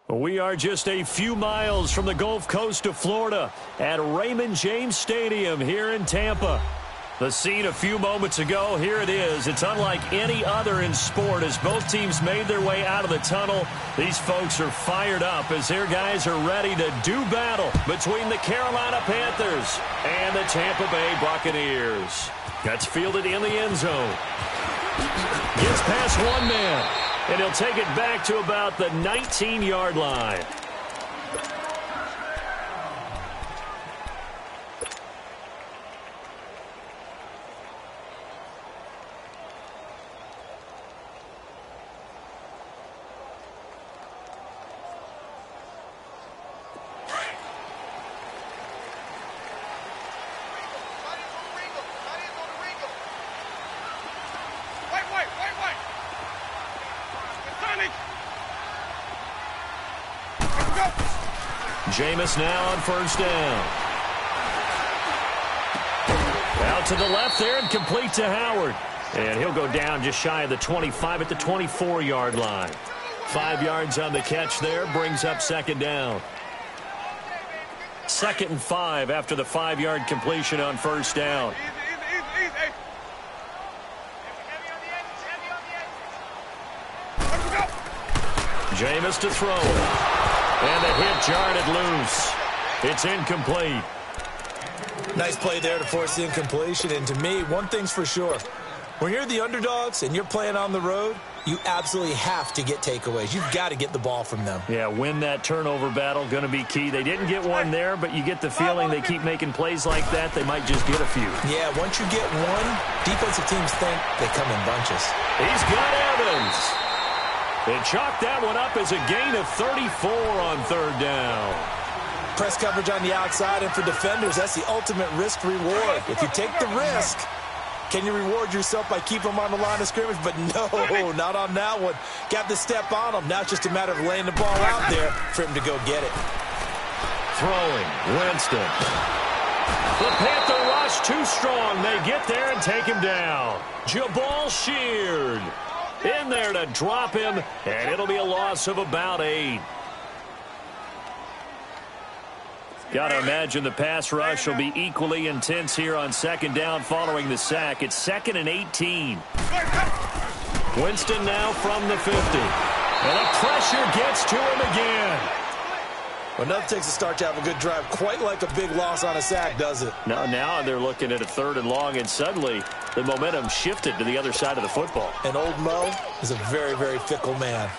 We are just a few miles from the Gulf Coast of Florida at Raymond James Stadium here in Tampa. The scene a few moments ago, here it is. It's unlike any other in sport as both teams made their way out of the tunnel. These folks are fired up as their guys are ready to do battle between the Carolina Panthers and the Tampa Bay Buccaneers. That's fielded in the end zone. Gets past one man, and he'll take it back to about the 19-yard line. Jameis now on first down. Out to the left there and complete to Howard. And he'll go down just shy of the 25 at the 24-yard line. 5 yards on the catch there, brings up second down. 2nd and 5 after the 5-yard completion on first down. Jameis to throw. And the hit jarred it loose. It's incomplete. Nice play there to force the incompletion. And to me, one thing's for sure. When you're the underdogs and you're playing on the road, you absolutely have to get takeaways. You've got to get the ball from them. Yeah, win that turnover battle, going to be key. They didn't get one there, but you get the feeling they keep making plays like that, they might just get a few. Yeah, once you get one, defensive teams think they come in bunches. He's got Evans. They chalked that one up as a gain of 34 on third down. Press coverage on the outside, and for defenders, that's the ultimate risk-reward. If you take the risk, can you reward yourself by keeping them on the line of scrimmage? But no, not on that one. Got the step on them. Now it's just a matter of laying the ball out there for him to go get it. Throwing, Winston. The Panther rush too strong. They get there and take him down. Jabal Sheard in there to drop him, and it'll be a loss of about 8. Got to imagine the pass rush will be equally intense here on second down following the sack. It's 2nd and 18. Winston now from the 50. And the pressure gets to him again. Well, nothing takes a start to have a good drive, quite like a big loss on a sack, does it? No, now they're looking at a 3rd and long, and suddenly the momentum shifted to the other side of the football. And old Mo is a very, very fickle man.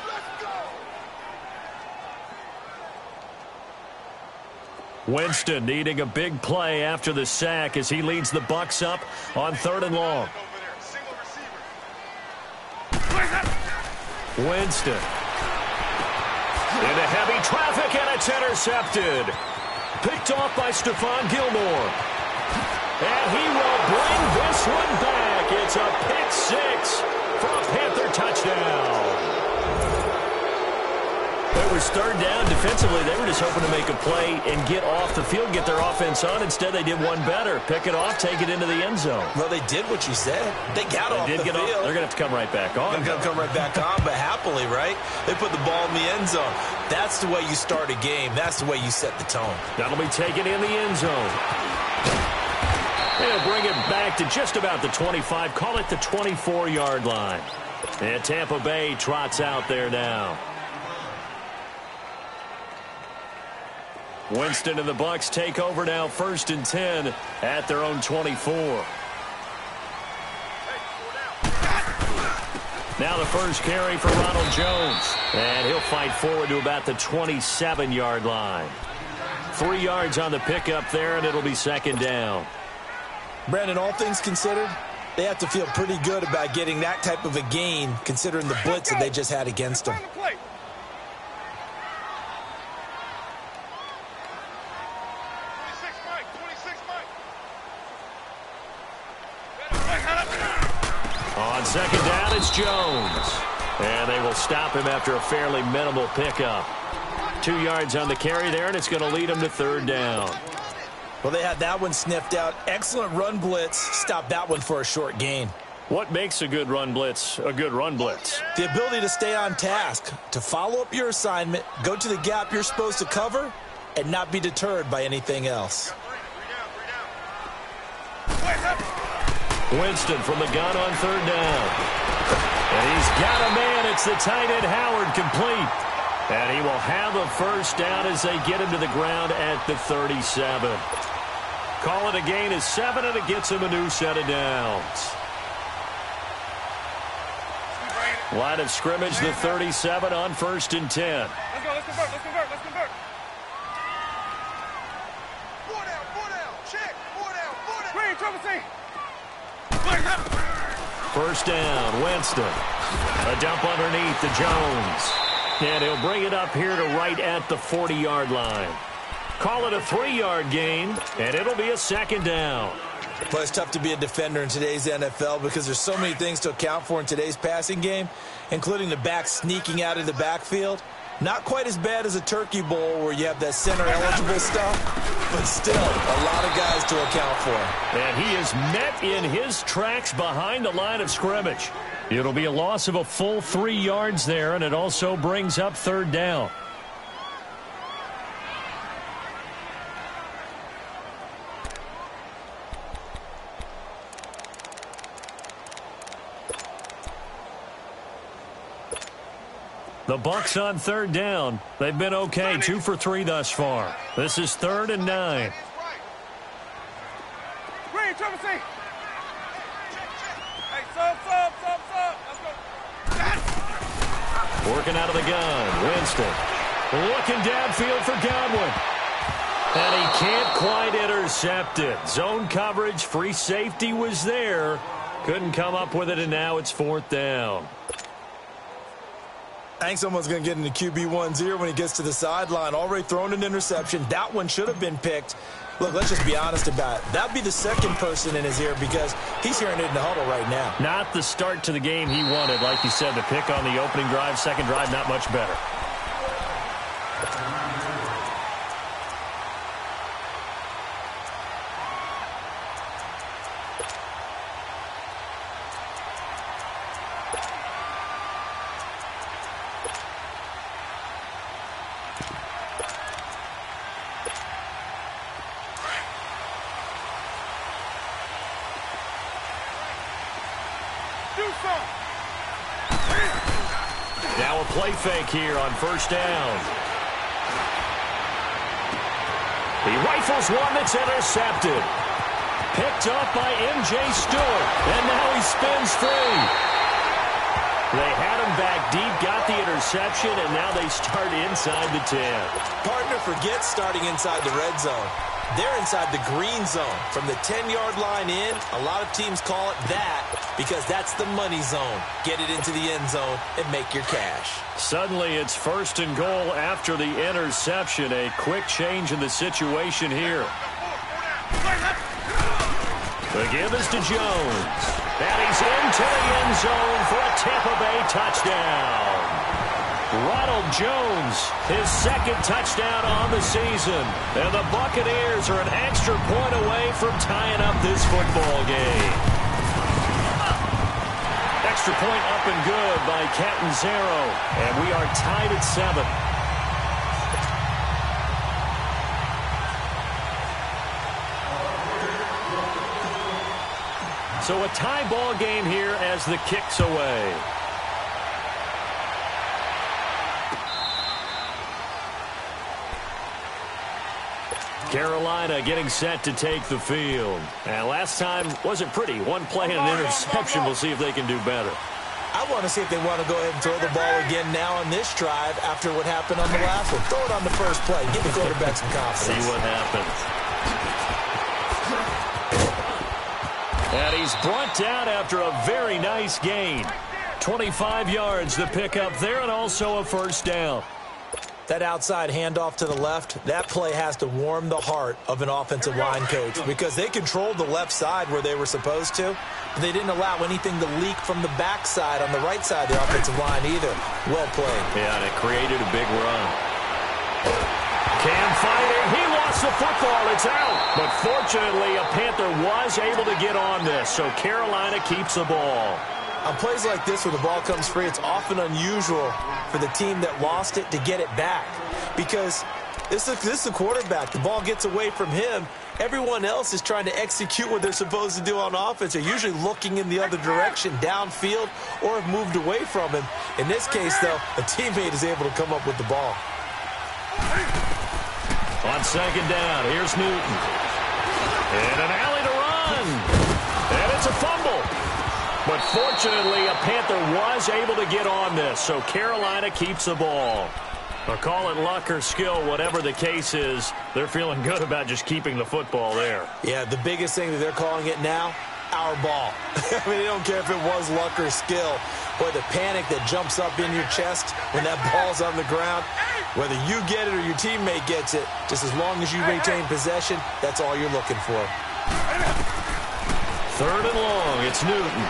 Winston needing a big play after the sack as he leads the Bucs up on 3rd and long. Winston into heavy traffic, and it's intercepted. Picked off by Stephon Gilmore. And he will bring this one back. It's a pick 6 for a Panther touchdown. It was 3rd down. Defensively, they were just hoping to make a play and get off the field, get their offense on. Instead, they did one better. Pick it off, take it into the end zone. Well, they did what you said. They got off the field. They're going to have to come right back on. They're going to come right back on, but happily, right? They put the ball in the end zone. That's the way you start a game. That's the way you set the tone. That'll be taken in the end zone. They'll bring it back to just about the 25. Call it the 24-yard line. And Tampa Bay trots out there now. Winston and the Bucs take over now, 1st and 10 at their own 24. Now the first carry for Ronald Jones. And he'll fight forward to about the 27-yard line. 3 yards on the pickup there, and it'll be 2nd down. Brandon, all things considered, they have to feel pretty good about getting that type of a gain, considering the blitz that they just had against them. On 2nd down, it's Jones. And they will stop him after a fairly minimal pickup. 2 yards on the carry there, and it's going to lead them to 3rd down. Well, they had that one sniffed out. Excellent run blitz. Stop that one for a short gain. What makes a good run blitz a good run blitz? The ability to stay on task, to follow up your assignment, go to the gap you're supposed to cover, and not be deterred by anything else. Winston from the gun on third down. And he's got a man. It's the tight end Howard, complete. And he will have a first down as they get him to the ground at the 37. Call it a gain of 7, and it gets him a new set of downs. Line of scrimmage, the 37 on 1st and 10. Let's go, let's convert. Four down, check, four down. Green, trouble team. First down, Winston. A dump underneath to Jones. And he'll bring it up here to right at the 40-yard line. Call it a 3-yard gain, and it'll be a second down. But it's tough to be a defender in today's NFL because there's so many things to account for in today's passing game, including the back sneaking out of the backfield. Not quite as bad as a turkey bowl where you have that center-eligible stuff, but still a lot of guys to account for. And he is met in his tracks behind the line of scrimmage. It'll be a loss of a full 3 yards there, and it also brings up third down. The Bucs on third down. They've been okay, 2 for 3 thus far. This is 3rd and 9. Green, trouble team. Hey, sub. Let's go. Working out of the gun. Winston looking downfield for Godwin. And he can't quite intercept it. Zone coverage, free safety was there. Couldn't come up with it, and now it's 4th down. I think someone's going to get into QB 1-0 when he gets to the sideline. Already thrown an interception. That one should have been picked. Look, let's just be honest about it. That would be the second person in his ear because he's hearing it in the huddle right now. Not the start to the game he wanted. Like you said, the pick on the opening drive, second drive, not much better. Now a play fake here on first down. He rifles one that's intercepted. Picked up by M.J. Stewart. And now he spins free. They had him back deep, got the interception, and now they start inside the 10. Partner forgets starting inside the red zone. They're inside the green zone. From the 10-yard line in, a lot of teams call it that because that's the money zone. Get it into the end zone and make your cash. Suddenly it's 1st and goal after the interception. A quick change in the situation here. The give is to Jones. And he's into the end zone for a Tampa Bay touchdown. Ronald Jones, his second touchdown on the season. And the Buccaneers are an extra point away from tying up this football game. Extra point up and good by Catanzaro. And we are tied at 7. So a tie ball game here as the kick's away. Carolina getting set to take the field. And last time wasn't pretty. One play and an interception. We'll see if they can do better. I want to see if they want to go ahead and throw the ball again now on this drive after what happened on the last one. Throw it on the first play. Give the quarterback some confidence. See what happens. And he's brought down after a very nice gain. 25 yards the pickup there, and also a first down. That outside handoff to the left, that play has to warm the heart of an offensive line coach because they controlled the left side where they were supposed to, but they didn't allow anything to leak from the backside on the right side of the offensive line either. Well played. Yeah, and it created a big run. Cam fighting. He lost lost the football. It's out. But fortunately, a Panther was able to get on this, so Carolina keeps the ball. On plays like this where the ball comes free, it's often unusual for the team that lost it to get it back. Because this is the quarterback. The ball gets away from him. Everyone else is trying to execute what they're supposed to do on offense. They're usually looking in the other direction, downfield, or have moved away from him. In this case, though, a teammate is able to come up with the ball. On second down, here's Newton. And an alley to run. And it's a fumble. But fortunately, a Panther was able to get on this, so Carolina keeps the ball. Or call it luck or skill, whatever the case is, they're feeling good about just keeping the football there. Yeah, the biggest thing that they're calling it now, our ball. I mean, they don't care if it was luck or skill. Boy, the panic that jumps up in your chest when that ball's on the ground, whether you get it or your teammate gets it, just as long as you retain possession, that's all you're looking for. Third and long, it's Newton.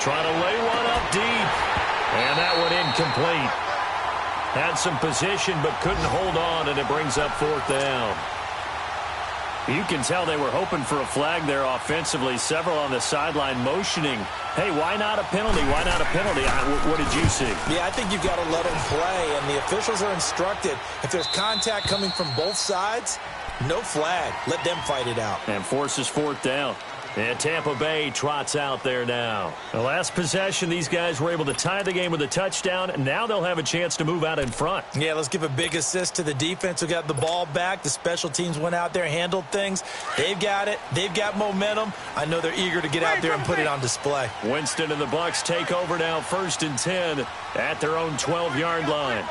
Trying to lay one up deep. And that one incomplete. Had some position but couldn't hold on, and it brings up fourth down. You can tell they were hoping for a flag there offensively. Several on the sideline motioning, hey, why not a penalty? Why not a penalty? What did you see? Yeah, I think you've got to let them play, and the officials are instructed. If there's contact coming from both sides, no flag. Let them fight it out. And forces fourth down. And Tampa Bay trots out there now. The last possession, these guys were able to tie the game with a touchdown, and now they'll have a chance to move out in front. Yeah, let's give a big assist to the defense who got the ball back. The special teams went out there, handled things. They've got it. They've got momentum. I know they're eager to get out there and put it on display. Winston and the Bucs take over now, 1st and 10 at their own 12-yard line.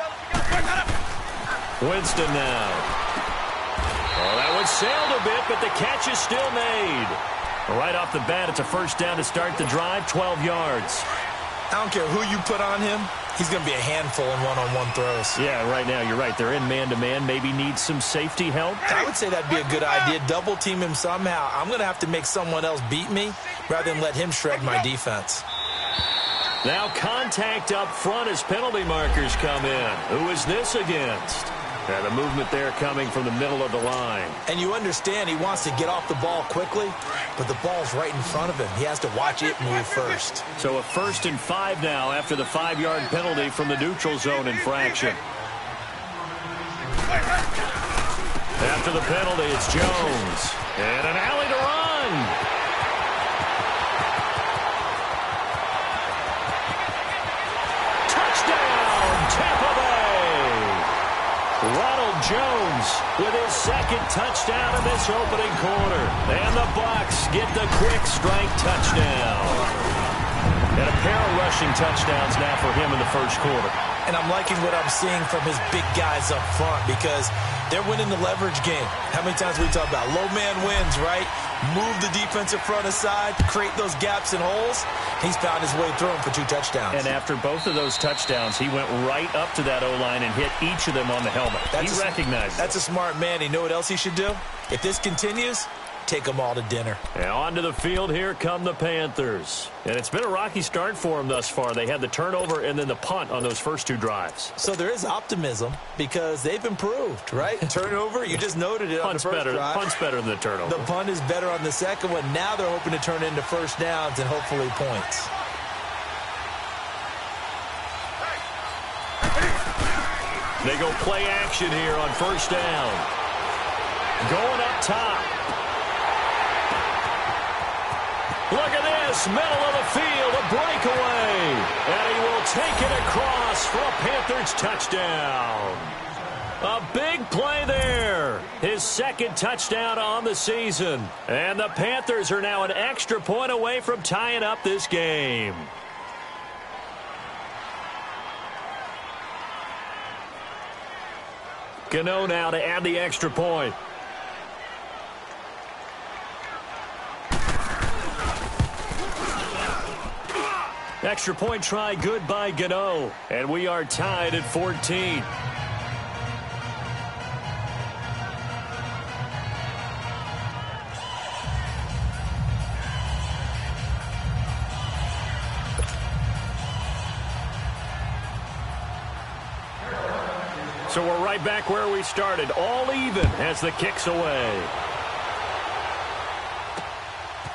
Winston now. Oh, that one sailed a bit, but the catch is still made. Right off the bat, it's a first down to start the drive, 12 yards. I don't care who you put on him. He's going to be a handful in one-on-one throws. Yeah, right now, you're right. They're in man-to-man. Maybe need some safety help. I would say that'd be a good idea. Double team him somehow. I'm going to have to make someone else beat me rather than let him shred my defense. Now contact up front as penalty markers come in. Who is this against? Yeah, the movement there coming from the middle of the line. And you understand he wants to get off the ball quickly, but the ball's right in front of him. He has to watch it move first. So a 1st and 5 now after the 5-yard penalty from the neutral zone infraction. After the penalty, it's Jones. And an alley to run. Tampa Bay. Ronald Jones with his 2nd touchdown in this opening quarter. And the Bucs get the quick strike touchdown. And a pair of rushing touchdowns now for him in the 1st quarter. And I'm liking what I'm seeing from his big guys up front because they're winning the leverage game. How many times we talk about low man wins, right? Move the defensive front aside, create those gaps and holes. He's found his way through them for 2 touchdowns. And after both of those touchdowns, he went right up to that O-line and hit each of them on the helmet. He recognized it. That's a smart man. You know what else he should do? If this continues, take them all to dinner. And onto the field, here come the Panthers. And it's been a rocky start for them thus far. They had the turnover and then the punt on those first 2 drives. So there is optimism because they've improved, right? Turnover, you just noted it on the first drive. Punt's better than the turnover. The punt is better on the second one. Now they're hoping to turn it into first downs and hopefully points. They go play action here on first down. Going up top. Look at this, middle of the field, a breakaway. And he will take it across for a Panthers touchdown. A big play there. His 2nd touchdown on the season. And the Panthers are now an extra point away from tying up this game. Gano now to add the extra point. Extra point try good by Gano. And we are tied at 14. So we're right back where we started, all even as the kick's away.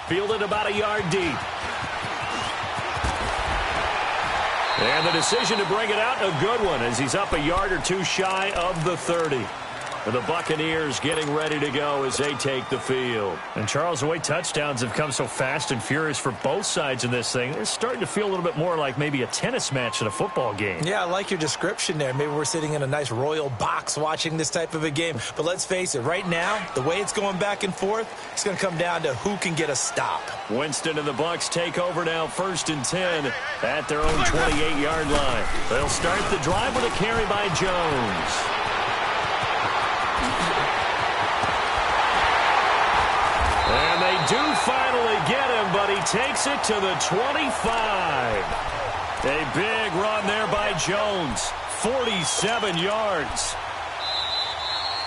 Fielded about a yard deep. And the decision to bring it out, a good one, as he's up a yard or two shy of the 30. And the Buccaneers getting ready to go as they take the field. And, Charles, the way touchdowns have come so fast and furious for both sides in this thing, it's starting to feel a little bit more like maybe a tennis match in a football game. Yeah, I like your description there. Maybe we're sitting in a nice royal box watching this type of a game. But let's face it, right now, the way it's going back and forth, it's going to come down to who can get a stop. Winston and the Bucs take over now, 1st and 10 at their own 28-yard line. They'll start the drive with a carry by Jones. And they do finally get him, but he takes it to the 25. A big run there by Jones, 47 yards.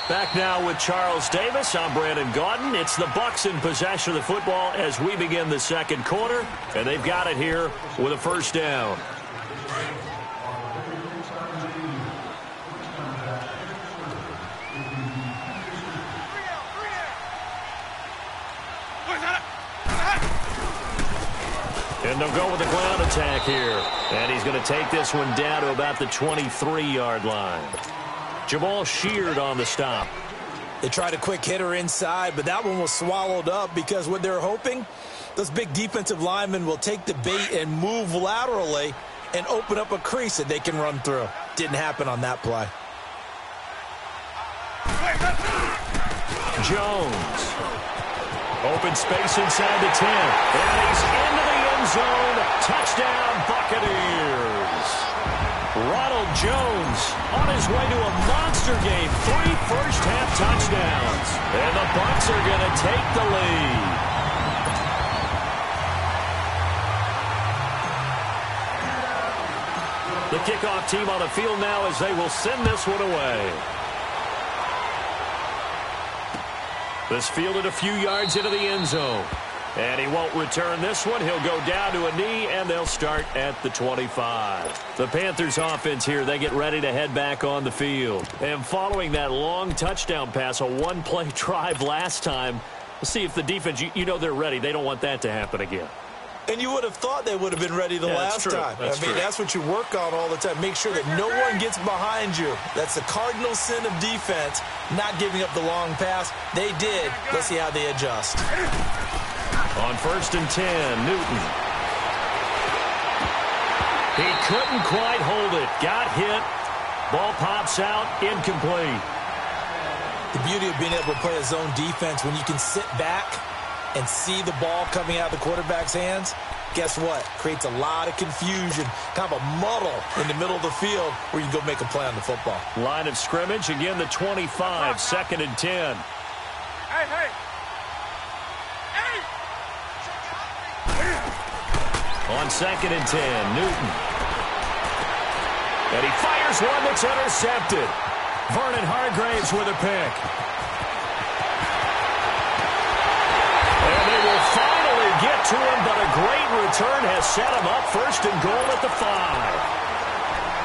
Back now with Charles Davis. I'm Brandon Gaudin. It's the Bucs in possession of the football as we begin the second quarter, and they've got it here with a first down. And they'll go with the ground attack here. And he's going to take this one down to about the 23-yard line. Jamal Sheard on the stop. They tried a quick hitter inside, but that one was swallowed up because what they're hoping, those big defensive linemen will take the bait and move laterally and open up a crease that they can run through. Didn't happen on that play. Jones. Open space inside the 10. And he's into the end zone. Touchdown, Buccaneers. Ronald Jones on his way to a monster game. 3 first-half touchdowns. And the Bucs are going to take the lead. The kickoff team on the field now as they will send this one away. This fielded a few yards into the end zone. And he won't return this one. He'll go down to a knee, and they'll start at the 25. The Panthers offense here, they get ready to head back on the field. And following that long touchdown pass, a one-play drive last time, we'll see if the defense, you know they're ready. They don't want that to happen again. And you would have thought they would have been ready the last time. That's what you work on all the time. Make sure that no one gets behind you. That's the cardinal sin of defense, not giving up the long pass. They did. Let's see how they adjust. On 1st and 10, Newton. He couldn't quite hold it. Got hit. Ball pops out. Incomplete. The beauty of being able to play a zone defense when you can sit back and see the ball coming out of the quarterback's hands, guess what? Creates a lot of confusion, kind of a muddle in the middle of the field where you can go make a play on the football. Line of scrimmage, again the 25, 2nd and 10. Hey. On 2nd and 10, Newton. And he fires one that's intercepted. Vernon Hargraves with a pick. Finally get to him, but a great return has set him up 1st and goal at the 5.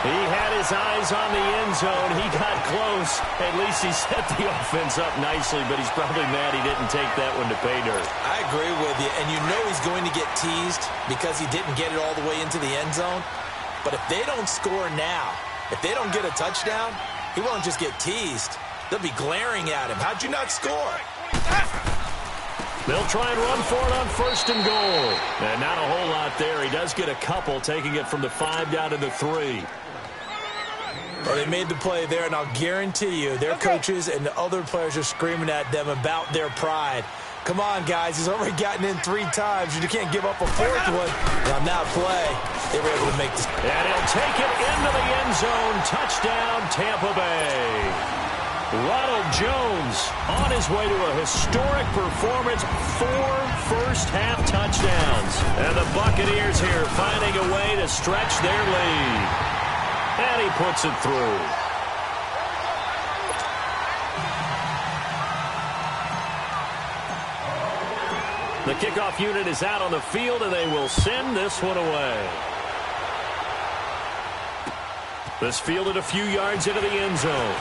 He had his eyes on the end zone. He got close. At least he set the offense up nicely, but he's probably mad he didn't take that one to pay dirt. I agree with you, and you know he's going to get teased because he didn't get it all the way into the end zone. But if they don't score now, if they don't get a touchdown, he won't just get teased. They'll be glaring at him. How'd you not score? They'll try and run for it on 1st and goal. And not a whole lot there. He does get a couple, taking it from the 5 down to the 3. Well, they made the play there, and I'll guarantee you their coaches and the other players are screaming at them about their pride. Come on, guys. He's already gotten in 3 times. You can't give up a 4th one. And on that play, they were able to make this. And he'll take it into the end zone. Touchdown, Tampa Bay. Ronald Jones on his way to a historic performance, 4 first-half touchdowns. And the Buccaneers here finding a way to stretch their lead. And he puts it through. The kickoff unit is out on the field, and they will send this one away. This fielded a few yards into the end zone.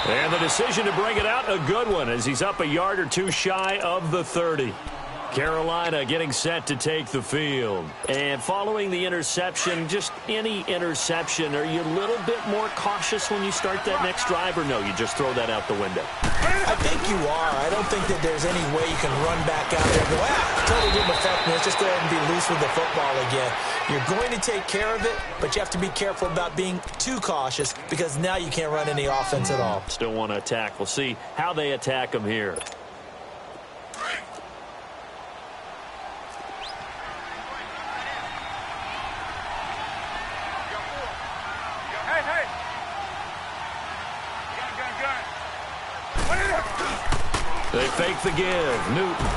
And the decision to bring it out, a good one, as he's up a yard or two shy of the 30. Carolina getting set to take the field. And following the interception, just any interception, are you a little bit more cautious when you start that next drive, or no, you just throw that out the window? I think you are. I don't think that there's any way you can run back out there and go, totally didn't affect me. Let's just go ahead and be loose with the football again. You're going to take care of it, but you have to be careful about being too cautious because now you can't run any offense at all. Still want to attack. We'll see how they attack them here. They fake the give. Newton.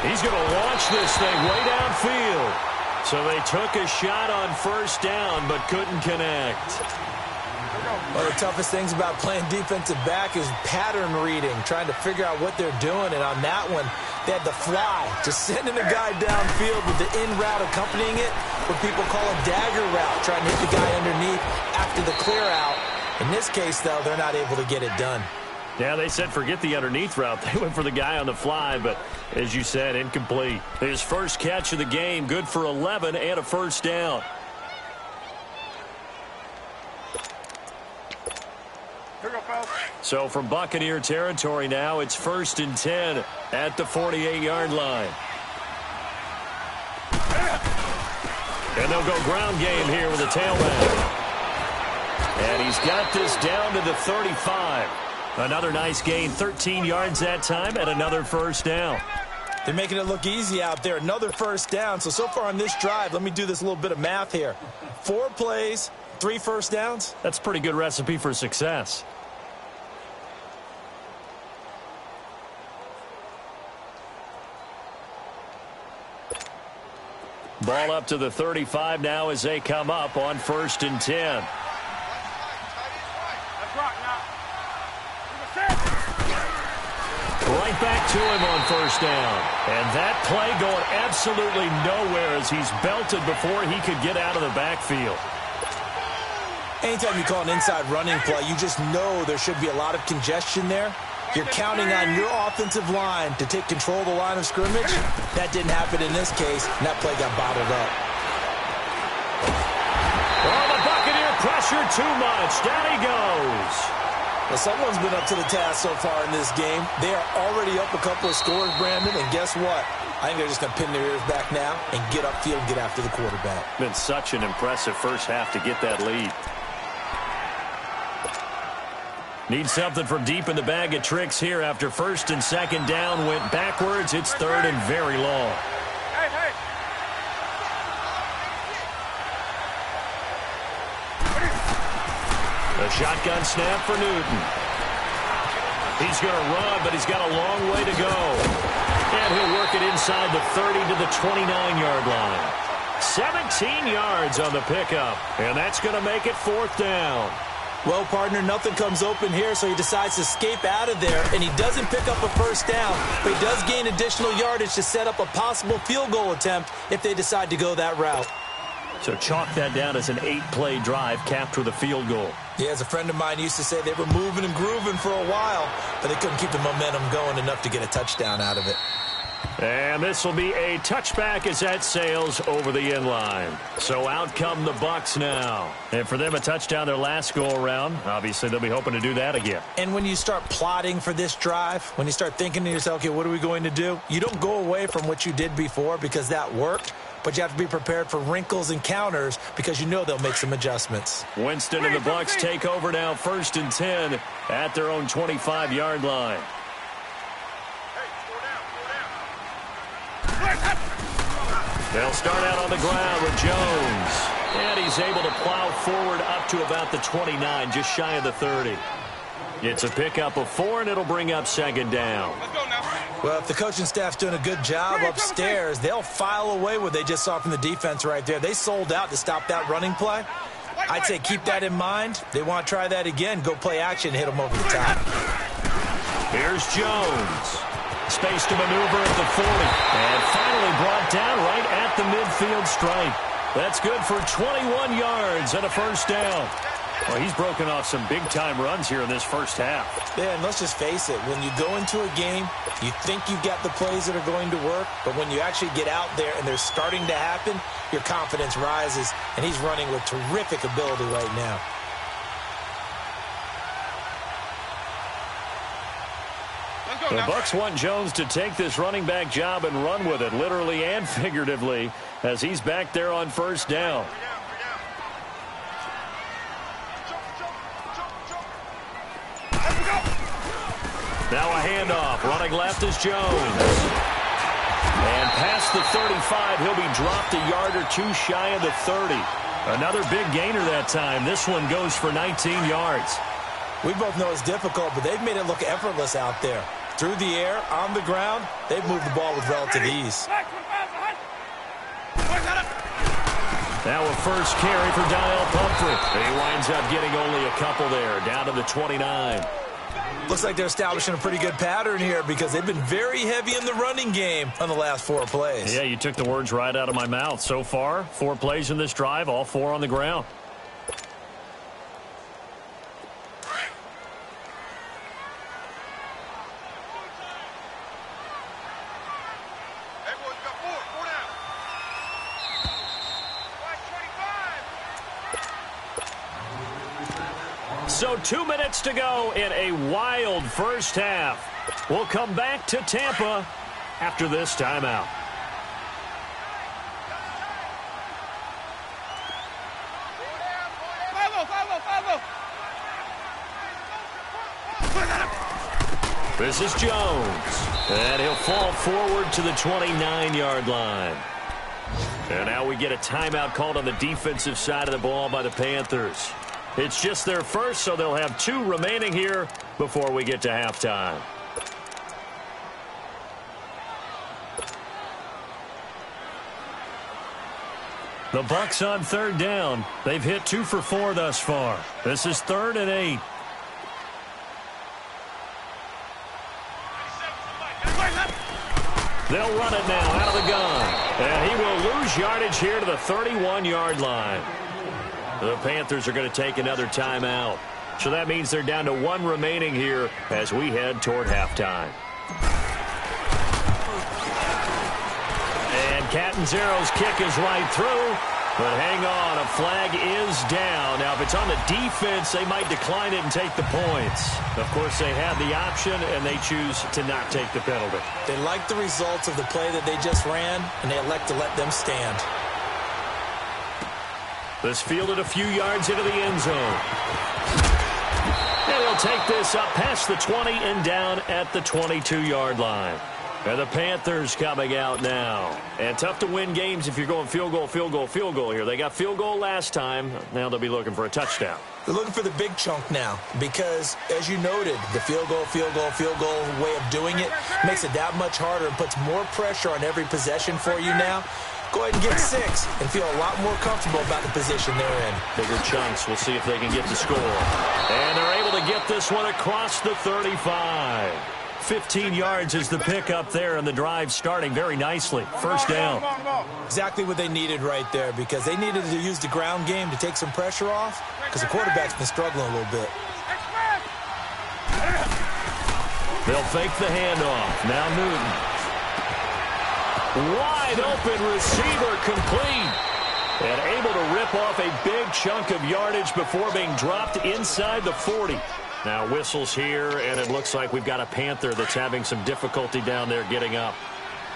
He's going to launch this thing way downfield. So they took a shot on first down, but couldn't connect. One of the toughest things about playing defensive back is pattern reading, trying to figure out what they're doing. And on that one, they had the fly, just sending a guy downfield with the in route accompanying it, what people call a dagger route, trying to hit the guy underneath after the clear out. In this case, though, they're not able to get it done. Yeah, they said forget the underneath route. They went for the guy on the fly, but as you said, incomplete. His first catch of the game, good for 11 and a first down. So from Buccaneer territory now, it's 1st and 10 at the 48-yard line. And they'll go ground game here with a tailback. And he's got this down to the 35. Another nice gain, 13 yards that time, and another first down. They're making it look easy out there. Another first down. So far on this drive, let me do this little bit of math here. 4 plays, 3 first downs. That's a pretty good recipe for success. Ball up to the 35 now as they come up on 1st and 10. Right back to him on first down. And that play going absolutely nowhere as he's belted before he could get out of the backfield. Anytime you call an inside running play, you just know there should be a lot of congestion there. You're counting on your offensive line to take control of the line of scrimmage. That didn't happen in this case, and that play got bottled up. Oh, the Buccaneer pressure too much. Down he goes. Well, someone's been up to the task so far in this game. They are already up a couple of scores, Brandon, and guess what? I think they're just going to pin their ears back now and get upfield and get after the quarterback. Been such an impressive first half to get that lead. Need something from deep in the bag of tricks here after 1st and 2nd down. Went backwards. It's 3rd and very long. A shotgun snap for Newton. He's going to run, but he's got a long way to go. And he'll work it inside the 30 to the 29-yard line. 17 yards on the pickup, and that's going to make it 4th down. Well, partner, nothing comes open here, so he decides to escape out of there, and he doesn't pick up a first down, but he does gain additional yardage to set up a possible field goal attempt if they decide to go that route. So chalk that down as an 8-play drive capped with a field goal. Yeah, as a friend of mine used to say, they were moving and grooving for a while, but they couldn't keep the momentum going enough to get a touchdown out of it. And this will be a touchback as that sails over the end line. So out come the Bucs now. And for them, a touchdown their last go-around. Obviously, they'll be hoping to do that again. And when you start plotting for this drive, when you start thinking to yourself, okay, what are we going to do? You don't go away from what you did before because that worked. But you have to be prepared for wrinkles and counters because you know they'll make some adjustments. Winston and the Bucs take over now, 1st and 10 at their own 25-yard line. They'll start out on the ground with Jones. And he's able to plow forward up to about the 29, just shy of the 30. It's a pickup of 4, and it'll bring up 2nd down. Well, if the coaching staff's doing a good job upstairs, they'll file away what they just saw from the defense right there. They sold out to stop that running play. I'd say keep that in mind. They want to try that again. Go play action, hit them over the top. Here's Jones. Space to maneuver at the 40. And finally brought down right at the midfield stripe. That's good for 21 yards and a first down. Well, he's broken off some big-time runs here in this first half. Yeah, and let's just face it. When you go into a game, you think you've got the plays that are going to work, but when you actually get out there and they're starting to happen, your confidence rises, and he's running with terrific ability right now. The Bucs want Jones to take this running back job and run with it, literally and figuratively, as he's back there on first down. Now a handoff. Running left is Jones. And past the 35, he'll be dropped a yard or two shy of the 30. Another big gainer that time. This one goes for 19 yards. We both know it's difficult, but they've made it look effortless out there. Through the air, on the ground, they've moved the ball with relative ease. Now a first carry for Daniel Pumphrey. He winds up getting only a couple there, down to the 29. Looks like they're establishing a pretty good pattern here because they've been very heavy in the running game on the last 4 plays. Yeah, you took the words right out of my mouth. So far, 4 plays in this drive, all 4 on the ground. So 2 minutes to go in a wild first half. We'll come back to Tampa after this timeout. This is Jones. And he'll fall forward to the 29-yard line. And now we get a timeout called on the defensive side of the ball by the Panthers. It's just their first, so they'll have 2 remaining here before we get to halftime. The Bucs on third down. They've hit 2 for 4 thus far. This is 3rd and 8. They'll run it now out of the gun. And he will lose yardage here to the 31-yard line. The Panthers are going to take another timeout. So that means they're down to 1 remaining here as we head toward halftime. And Catanzaro's kick is right through. But hang on, a flag is down. Now, if it's on the defense, they might decline it and take the points. Of course, they have the option, and they choose to not take the penalty. They like the results of the play that they just ran, and they elect to let them stand. This fielded a few yards into the end zone. And he'll take this up past the 20 and down at the 22-yard line. And the Panthers coming out now. And tough to win games if you're going field goal, field goal, field goal here. They got field goal last time. Now they'll be looking for a touchdown. They're looking for the big chunk now because, as you noted, the field goal way of doing it makes it that much harder and puts more pressure on every possession for you now. Go ahead and get 6 and feel a lot more comfortable about the position they're in. Bigger chunks. We'll see if they can get the score. And they're able to get this one across the 35. 15 yards is the pickup there, and the drive starting very nicely. First down. Exactly what they needed right there because they needed to use the ground game to take some pressure off because the quarterback's been struggling a little bit. They'll fake the handoff. Now Newton. Wide open receiver complete. And able to rip off a big chunk of yardage before being dropped inside the 40. Now whistles here, and it looks like we've got a Panther that's having some difficulty down there getting up.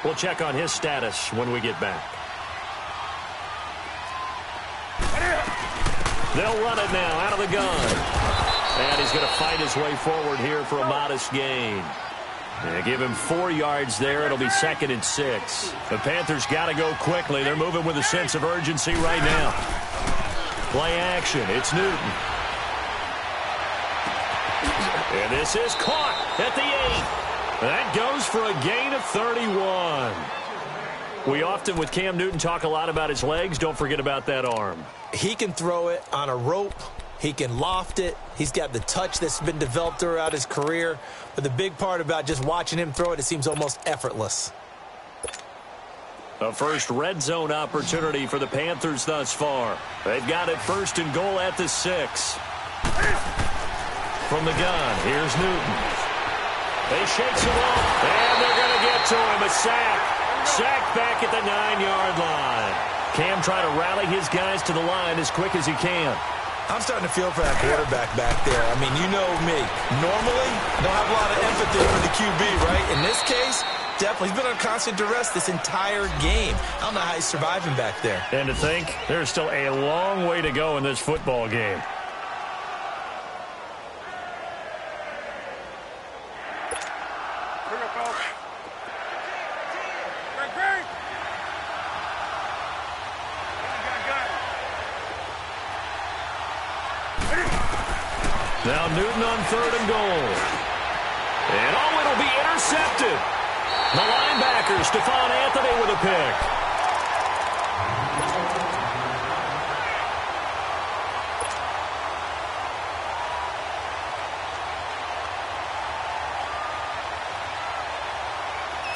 We'll check on his status when we get back. They'll run it now out of the gun. And he's going to fight his way forward here for a modest gain. And give him 4 yards there. It'll be 2nd and 6. The Panthers got to go quickly. They're moving with a sense of urgency right now. Play action. It's Newton. And this is caught at the 8. That goes for a gain of 31. We often, with Cam Newton, talk a lot about his legs. Don't forget about that arm. He can throw it on a rope. He can loft it. He's got the touch that's been developed throughout his career. But the big part about just watching him throw it, it seems almost effortless. A first red zone opportunity for the Panthers thus far. They've got it 1st and goal at the 6. From the gun, here's Newton. They shakes him off, and they're going to get to him. A sack. Sack back at the 9-yard line. Cam trying to rally his guys to the line as quick as he can. I'm starting to feel for that quarterback back there. I mean, you know me. Normally, don't have a lot of empathy for the QB, right? In this case, definitely. He's been on constant duress this entire game. I don't know how he's surviving back there. And to think, there's still a long way to go in this football game. Now Newton on 3rd and goal. And it'll be intercepted. The linebacker, Stephon Anthony, with a pick.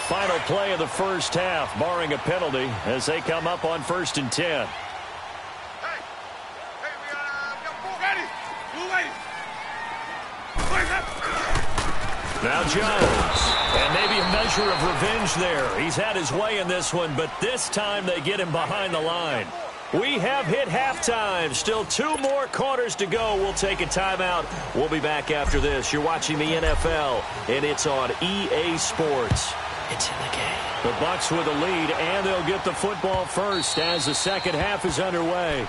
Final play of the first half, barring a penalty, as they come up on 1st and 10. Now Jones, and maybe a measure of revenge there. He's had his way in this one, but this time they get him behind the line. We have hit halftime. Still 2 more quarters to go. We'll take a timeout. We'll be back after this. You're watching the NFL, and it's on EA Sports. It's in the game. The Bucs with a lead, and they'll get the football first as the second half is underway.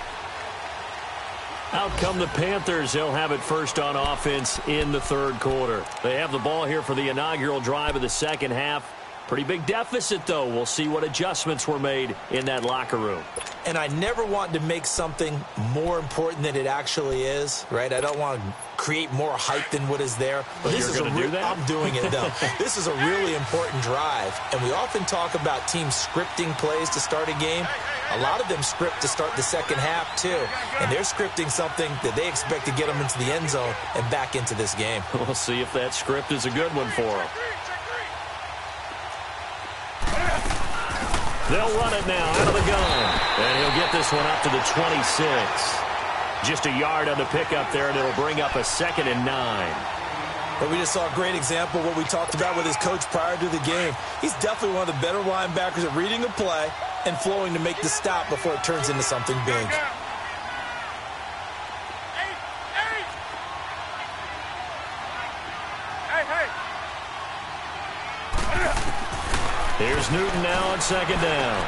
Out come the Panthers. They'll have it first on offense in the 3rd quarter. They have the ball here for the inaugural drive of the second half. Pretty big deficit, though. We'll see what adjustments were made in that locker room. And I never want to make something more important than it actually is, right? I don't want to create more hype than what is there. But this is do that? I'm doing it, though. This is a really important drive. And we often talk about teams scripting plays to start a game. A lot of them script to start the second half, too. And they're scripting something that they expect to get them into the end zone and back into this game. We'll see if that script is a good one for them. They'll run it now out of the gun. And he'll get this one up to the 26. Just a yard on the pickup there, and it'll bring up a 2nd and 9. But we just saw a great example of what we talked about with his coach prior to the game. He's definitely one of the better linebackers at reading a play and flowing to make the stop before it turns into something big. Here's Newton now on 2nd down.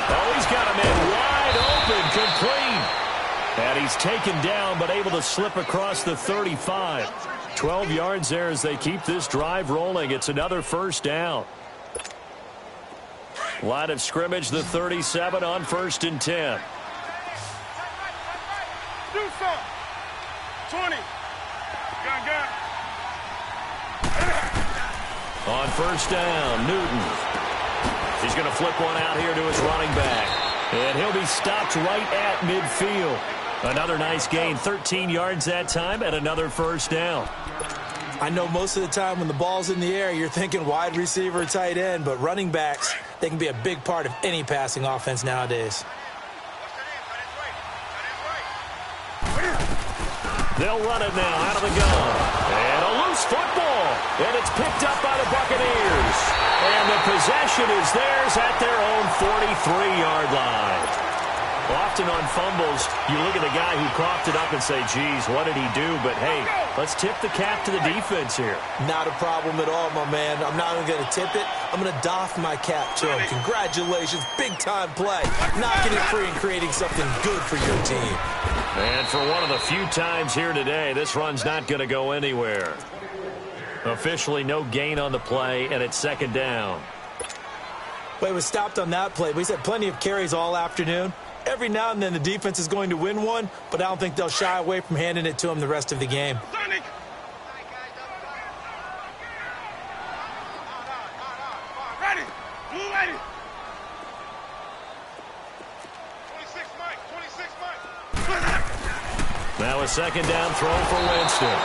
Oh, he's got a man wide open, complete. And he's taken down, but able to slip across the 35. 12 yards there as they keep this drive rolling. It's another first down. Line of scrimmage, the 37 on 1st and 10. Do something. 20. Gun. On 1st down, Newton. He's going to flip one out here to his running back. And he'll be stopped right at midfield. Another nice gain, 13 yards that time, and another first down. I know most of the time when the ball's in the air, you're thinking wide receiver, tight end, but running backs, they can be a big part of any passing offense nowadays. They'll run it now out of the gun. And a loose football. And it's picked up by the Buccaneers. And the possession is theirs at their own 43-yard line. Often on fumbles, you look at the guy who coughed it up and say, geez, what did he do? But, hey, let's tip the cap to the defense here. Not a problem at all, my man. I'm not even going to tip it. I'm going to doff my cap to him. Congratulations, big-time play. Knocking it free and creating something good for your team. And for one of the few times here today, this run's not going to go anywhere. Officially no gain on the play, and it's 2nd down. But it was stopped on that play. He's had plenty of carries all afternoon. Every now and then the defense is going to win one, but I don't think they'll shy away from handing it to him the rest of the game. Sonic. Ready. Blue ready. 26 Mike. 26 Mike. Now a 2nd down throw for Winston.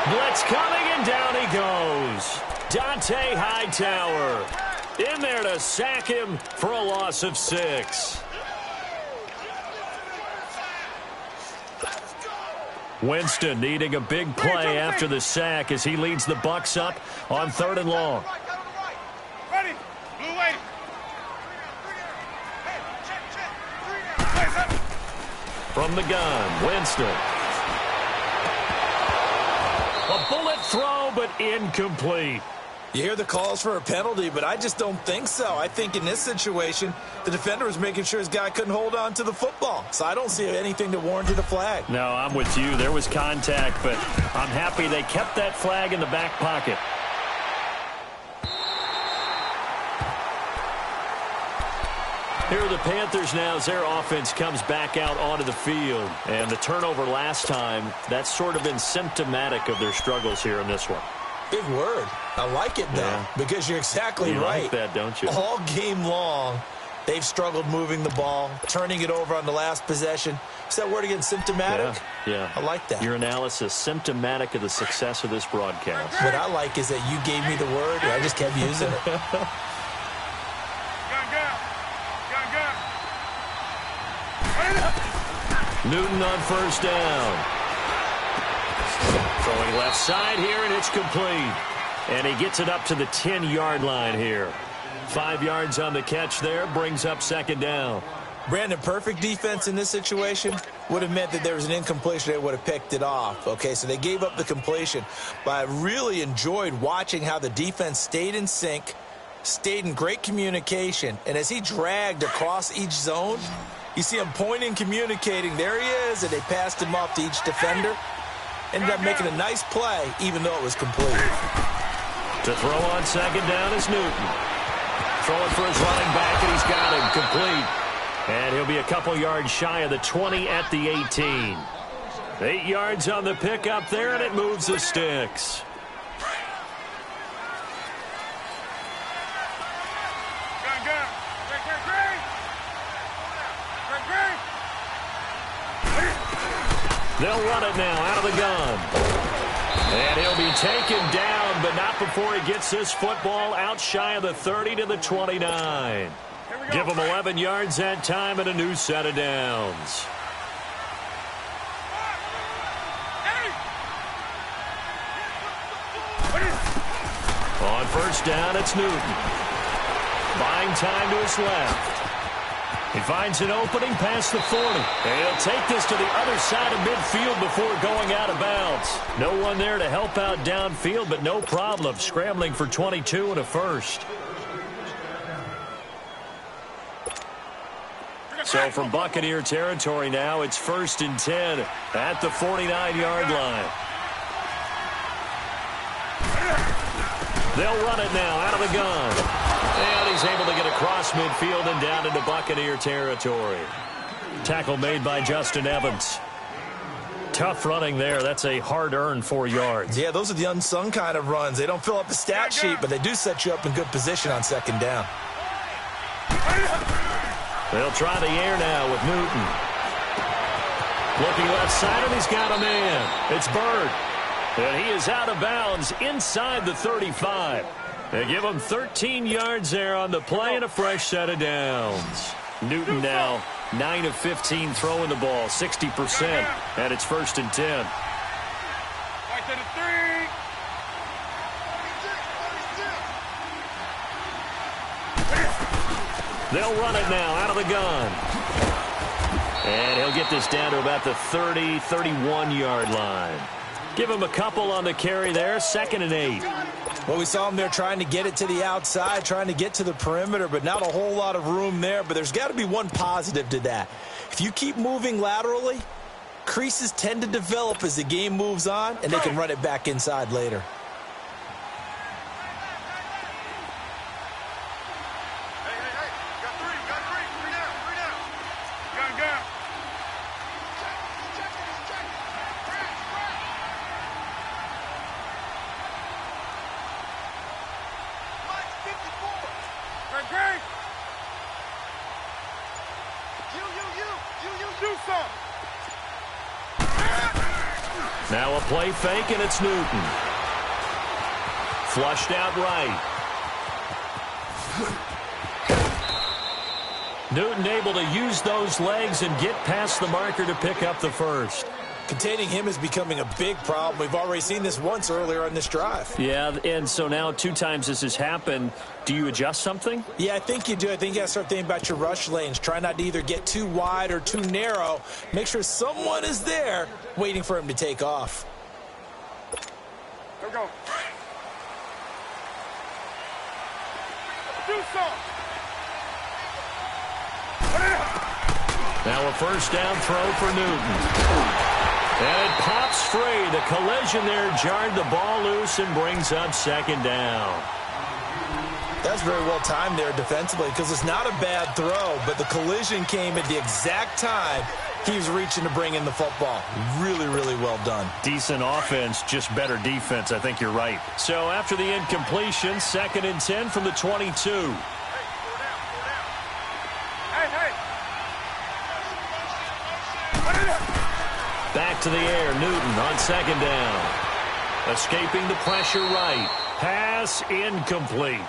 Blitz coming, and down he goes. Dante Hightower. In there to sack him for a loss of 6. Winston needing a big play after the sack as he leads the Bucs up on 3rd and long. Ready. Blue wave. From the gun, Winston. A bullet throw, but incomplete. You hear the calls for a penalty, but I just don't think so. I think in this situation, the defender was making sure his guy couldn't hold on to the football. So I don't see anything that warranted a flag. No, I'm with you. There was contact, but I'm happy they kept that flag in the back pocket. Here are the Panthers now as their offense comes back out onto the field. And the turnover last time, that's sort of been symptomatic of their struggles here in this one. Big word. I like it, though, because you're exactly right. You like that, don't you? All game long, they've struggled moving the ball, turning it over on the last possession. Is that word again, symptomatic? Yeah. I like that. Your analysis, symptomatic of the success of this broadcast. What I like is that you gave me the word, and I just kept using it. Gun, gun. Newton on 1st down. Throwing left side here, and it's complete. And he gets it up to the 10-yard line here. 5 yards on the catch there, brings up 2nd down. Brandon, perfect defense in this situation would have meant that there was an incompletion. They would have picked it off. Okay, so they gave up the completion. But I really enjoyed watching how the defense stayed in sync, stayed in great communication. And as he dragged across each zone, you see him pointing, communicating. There he is, and they passed him off to each defender. Ended up making a nice play, even though it was complete. To throw on 2nd down is Newton. Throwing for his running back, and he's got him complete. And he'll be a couple yards shy of the 20 at the 18. 8 yards on the pickup there, and it moves the sticks. Gun. They'll run it now out of the gun. And he'll be taken down, but not before he gets this football out shy of the 30 to the 29. Give him 11 yards that time and a new set of downs. On 1st down, it's Newton. Buying time to his left. He finds an opening past the 40. And he'll take this to the other side of midfield before going out of bounds. No one there to help out downfield, but no problem. Scrambling for 22 and a first. So from Buccaneer territory now, it's 1st and 10 at the 49-yard line. They'll run it now out of the gun. And he's able to get across midfield and down into Buccaneer territory. Tackle made by Justin Evans. Tough running there. That's a hard-earned 4 yards. Yeah, those are the unsung kind of runs. They don't fill up the stat sheet, but they do set you up in good position on 2nd down. They'll try the air now with Newton. Looking left side, and he's got a man. It's Bird. And he is out of bounds inside the 35. They give him 13 yards there on the play and a fresh set of downs. Newton now 9 of 15 throwing the ball, 60%, and it's 1st and 10. Right to the 3. They'll run it now out of the gun. And he'll get this down to about the 30, 31-yard line. Give him a couple on the carry there, 2nd and 8. Well, we saw him there trying to get it to the outside, trying to get to the perimeter, but not a whole lot of room there. But there's got to be one positive to that. If you keep moving laterally, creases tend to develop as the game moves on, and they can run it back inside later. Hey. Got three down. Gun. Great. You do something. Now a play fake, and it's Newton. Flushed out right. Newton able to use those legs and get past the marker to pick up the first. Containing him is becoming a big problem. We've already seen this once earlier on this drive. Yeah, and so now 2 times this has happened. Do you adjust something? Yeah, I think you do. I think you got to start thinking about your rush lanes. Try not to either get too wide or too narrow. Make sure someone is there waiting for him to take off. Here we go. Do something. Now a first down throw for Newton. And it pops free. The collision there jarred the ball loose and brings up second down. That's very well timed there defensively because it's not a bad throw, but the collision came at the exact time he was reaching to bring in the football. Really, really well done. Decent offense, just better defense. I think you're right. So after the incompletion, 2nd and 10 from the 22. Back to the air, Newton on 2nd down. Escaping the pressure right. Pass incomplete.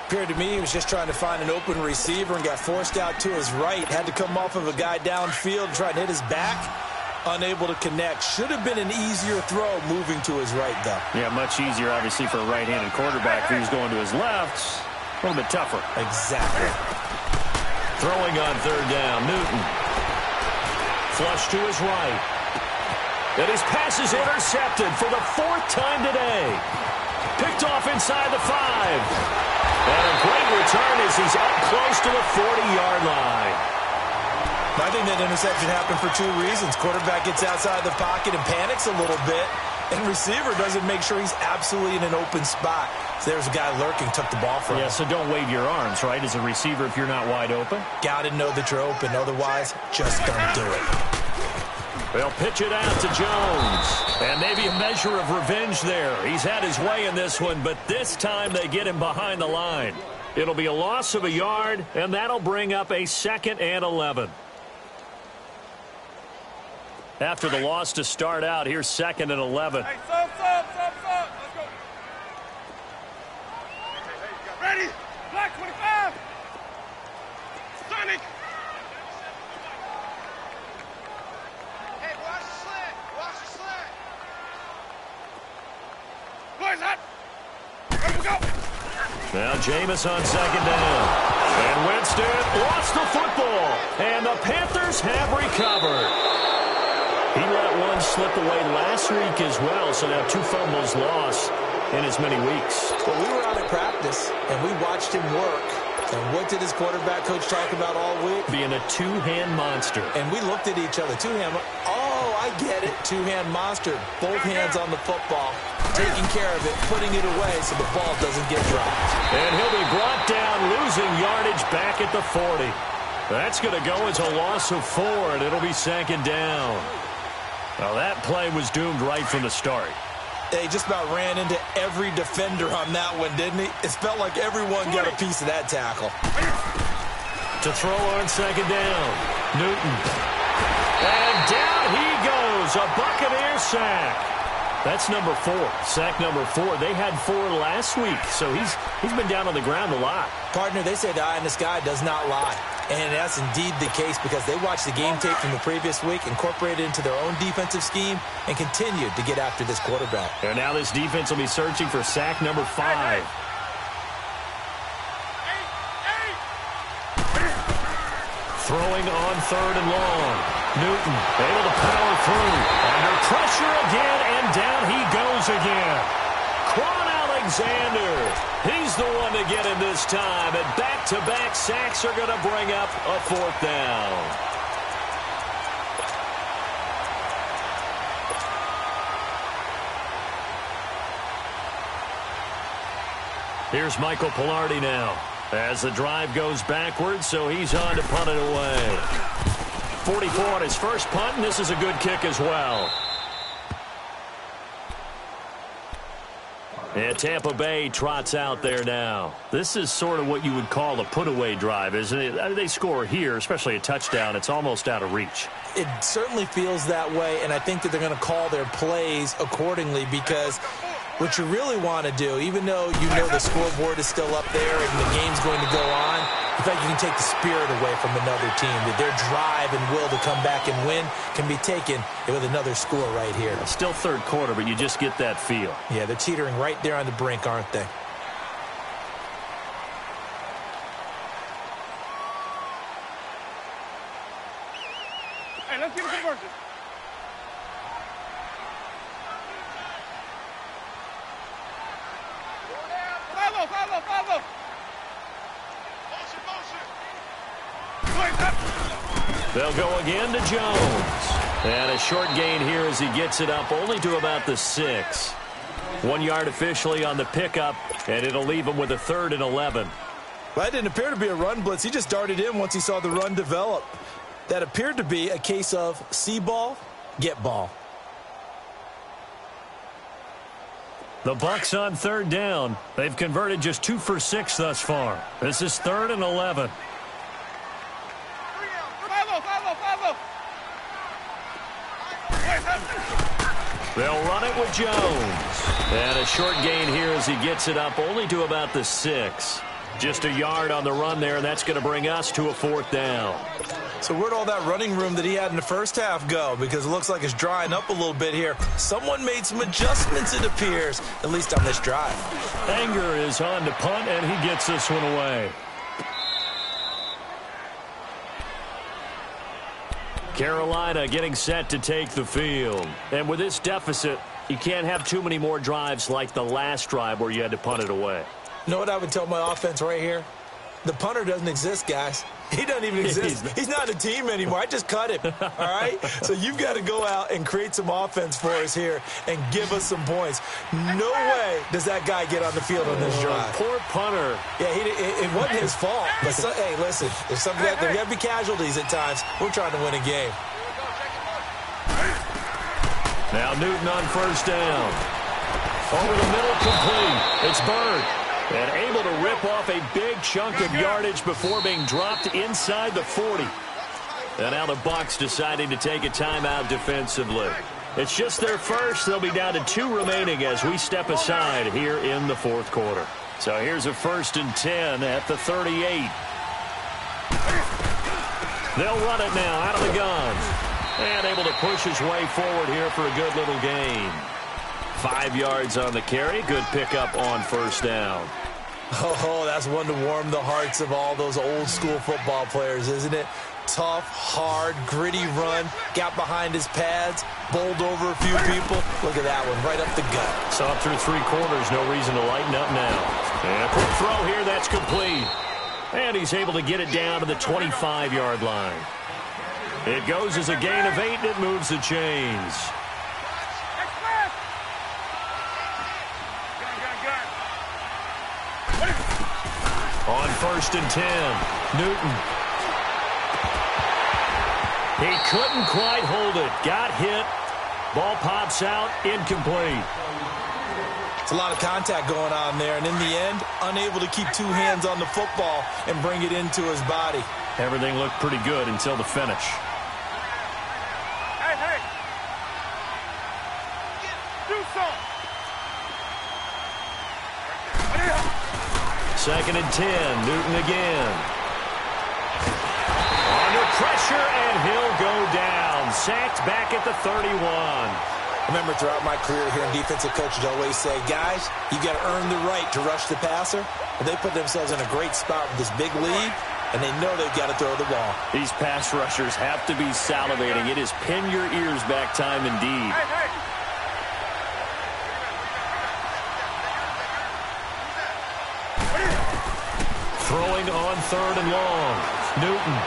Appeared to me he was just trying to find an open receiver and got forced out to his right. Had to come off of a guy downfield, try to hit his back. Unable to connect. Should have been an easier throw moving to his right, though. Yeah, much easier, obviously, for a right-handed quarterback. If he was going to his left, a little bit tougher. Exactly. Throwing on 3rd down, Newton. Flush to his right. And his pass is intercepted for the 4th time today. Picked off inside the 5. And a great return as he's up close to the 40-yard line. I think that interception happened for 2 reasons. Quarterback gets outside the pocket and panics a little bit. And receiver doesn't make sure he's absolutely in an open spot. So there's a guy lurking, took the ball from him. Yeah, so don't wave your arms, right, as a receiver if you're not wide open. Got to know that you're open. Otherwise, just don't do it. They'll pitch it out to Jones. And maybe a measure of revenge there. He's had his way in this one, but this time they get him behind the line. It'll be a loss of a yard, and that'll bring up a 2nd and 11. After the loss to start out, here's 2nd and 11. Hey, sub. Let's go. Ready? Black 25. Sonic. Hey, watch the slant. Watch the slant. Boys, hot. Ready to go. Now Jameis on 2nd down. And Winston lost the football. And the Panthers have recovered. He let one slip away last week as well, so now 2 fumbles lost in as many weeks. Well, we were out at practice, and we watched him work. And what did his quarterback coach talk about all week? Being a 2-hand monster. And we looked at each other. 2-hand. Oh, I get it. 2-hand monster. Both hands on the football. Taking care of it, putting it away so the ball doesn't get dropped. And he'll be brought down, losing yardage back at the 40. That's going to go as a loss of 4, and it'll be 2nd down. Well, that play was doomed right from the start. He just about ran into every defender on that one, didn't he? It felt like everyone got a piece of that tackle. To throw on 2nd down, Newton. And down he goes, a Buccaneer sack. That's number 4, sack number 4. They had 4 last week, so he's been down on the ground a lot. Partner, they say the eye in the sky does not lie. And that's indeed the case because they watched the game tape from the previous week, incorporated it into their own defensive scheme, and continued to get after this quarterback. And now this defense will be searching for sack number 5. Throwing on 3rd and long. Newton able to power through. Under pressure again, and down he goes again. Quan Alexander. He's the one to get him this time. And back-to-back sacks are going to bring up a 4th down. Here's Michael Pilardi now as the drive goes backwards, so he's on to punt it away. 44 on his first punt, and this is a good kick as well. And Tampa Bay trots out there now. This is sort of what you would call a put-away drive, isn't it? I mean, they score here, especially a touchdown. It's almost out of reach. It certainly feels that way, and I think that they're going to call their plays accordingly because what you really want to do, even though you know the scoreboard is still up there and the game's going to go on, in fact, you can take the spirit away from another team. That their drive and will to come back and win can be taken with another score right here. It's still third quarter, but you just get that feel. Yeah, they're teetering right there on the brink, aren't they? Hey, let's get a conversion. Follow. Motion. They'll go again to Jones. And a short gain here as he gets it up only to about the 6. 1 yard officially on the pickup, and it'll leave him with a 3rd and 11. Well, that didn't appear to be a run blitz. He just darted in once he saw the run develop. That appeared to be a case of see ball, get ball. The Bucks on 3rd down. They've converted just 2 for 6 thus far. This is 3rd and 11. Follow. They'll run it with Jones. And a short gain here as he gets it up only to about the 6. Just a yard on the run there, and that's going to bring us to a 4th down. So where'd all that running room that he had in the first half go? Because it looks like it's drying up a little bit here. Someone made some adjustments, it appears, at least on this drive. Anger is on to punt, and he gets this one away. Carolina getting set to take the field. And with this deficit, you can't have too many more drives like the last drive where you had to punt it away. You know what I would tell my offense right here? The punter doesn't exist, guys. He doesn't even exist. He's not a team anymore. I just cut him, all right? So you've got to go out and create some offense for us here and give us some points. No way does that guy get on the field on this drive. Poor punter. Yeah, it wasn't his fault. But hey, listen, there's something there got to be casualties at times. We're trying to win a game. Now Newton on 1st down. Over the middle, complete. It's Bird. And able to rip off a big chunk of yardage before being dropped inside the 40. And now the Bucs deciding to take a timeout defensively. It's just their first. They'll be down to 2 remaining as we step aside here in the 4th quarter. So here's a 1st and 10 at the 38. They'll run it now out of the gun. And able to push his way forward here for a good little gain. 5 yards on the carry. Good pickup on 1st down. Oh, that's one to warm the hearts of all those old school football players, isn't it? Tough, hard, gritty run. Got behind his pads, bowled over a few people. Look at that one, right up the gut. Saw it through 3 quarters. No reason to lighten up now. And a quick throw here. That's complete. And he's able to get it down to the 25-yard line. It goes as a gain of 8, and it moves the chains. On 1st and 10, Newton. He couldn't quite hold it. Got hit. Ball pops out. Incomplete. It's a lot of contact going on there, and in the end, unable to keep 2 hands on the football and bring it into his body. Everything looked pretty good until the finish. Hey. Do something. 2nd and 10, Newton again. Under pressure, and he'll go down. Sacked back at the 31. I remember throughout my career hearing defensive coaches always say, guys, you got to earn the right to rush the passer. And they put themselves in a great spot with this big lead, and they know they've got to throw the ball. These pass rushers have to be salivating. It is pin your ears back time indeed. Hey. Throwing on 3rd and long. Newton.